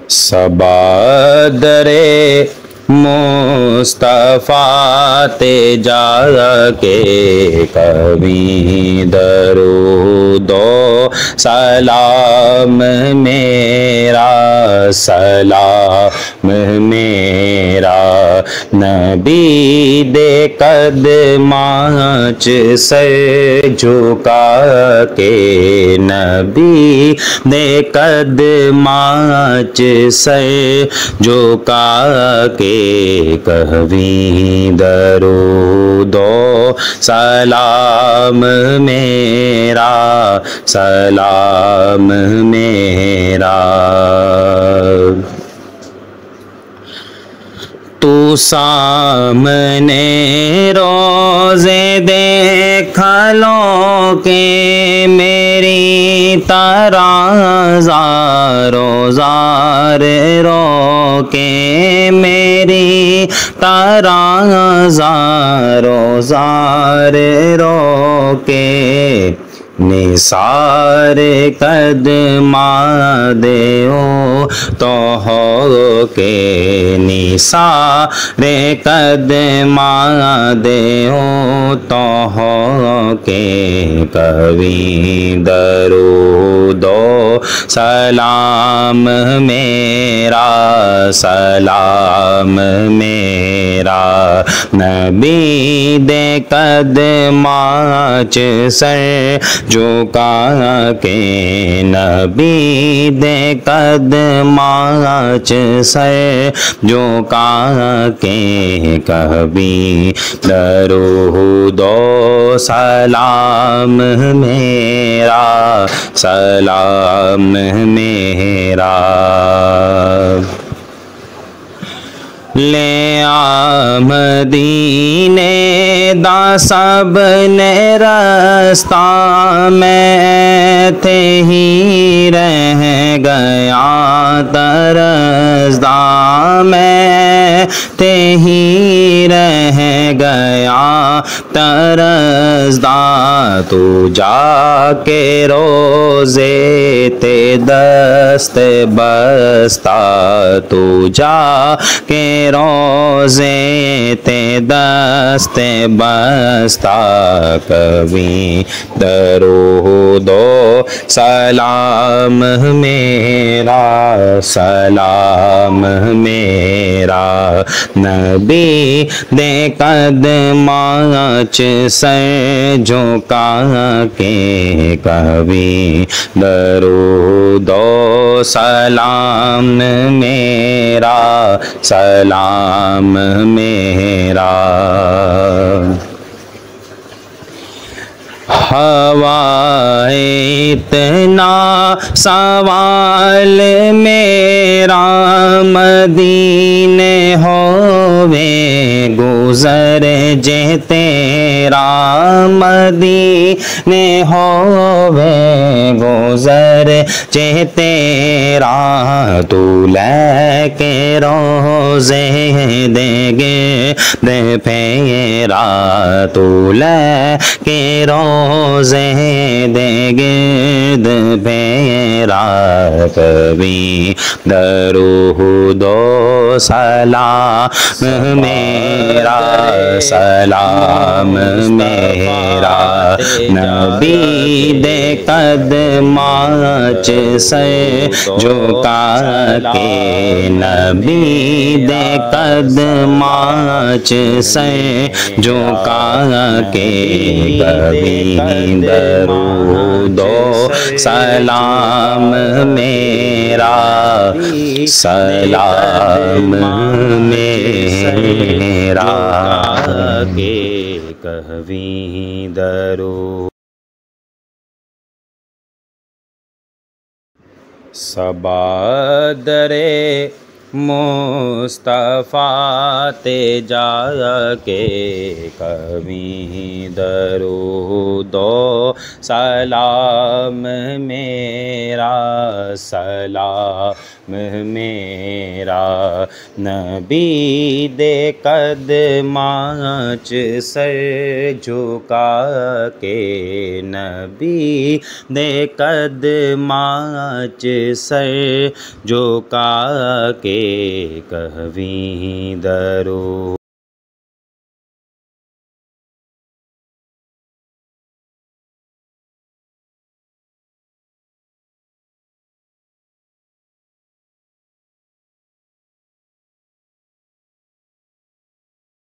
صبا درے مصطفیٰ تے جا کے کبھی درود و سلام میرا سلام میرا نبی دے قدماں چ سر جھکا کے نبی دے قدماں چ سر جھکا کے کبھی درود و سلام میرا سلام میرا تو سامنے روزے دیکھ لو کہ میری طرح زارو زار رو کہ میری طرح زارو زار رو کے نثار قدماں دیو تو ہو کے نثار قدماں دیو تو ہو کے کبھی درود و سلام میرا سلام میرا نبی دے قدماں چ سر جھکا کے نبی دے قدماں چ سر جھکا کے کبھی درود و سلام میرا سلام میرا لے آ مدینے دا سب نے رستہ میں تھے ہی رہ گیا ترسدہ میں تھے ہی رہ گیا ترسدہ تو جا کے روزے تے دست بستہ تو جا کے روزے تے دست بستہ کبھی درود و سلام میرا سلام میرا نبی دے قدماں چ سر جھکا کے کبھی درود و سلام میرا سلام میرا ہوائے اتنا سوال میرا مدینے ہووے گزر جے تیرا مدینے ہووے گزر جے تیرا تو لے کے روزے دے گے دے پھیرا تو لے کے روزے دے گرد پھیرا کبھی درود و سلام میرا سلام میرا نبی دے قدماں چ سر جھکا کے نبی دے قدماں چ سر جھکا کے کبھی درود و سلام میرا سلام میرا کہ کبھی درود صبا درے مصطفیٰ تے جا کے کبھی درود و سلام میرا سلام میرا نبی دے قدماں چ سر جھکا کے نبی دے قدماں چ سر جھکا کے کبھی درود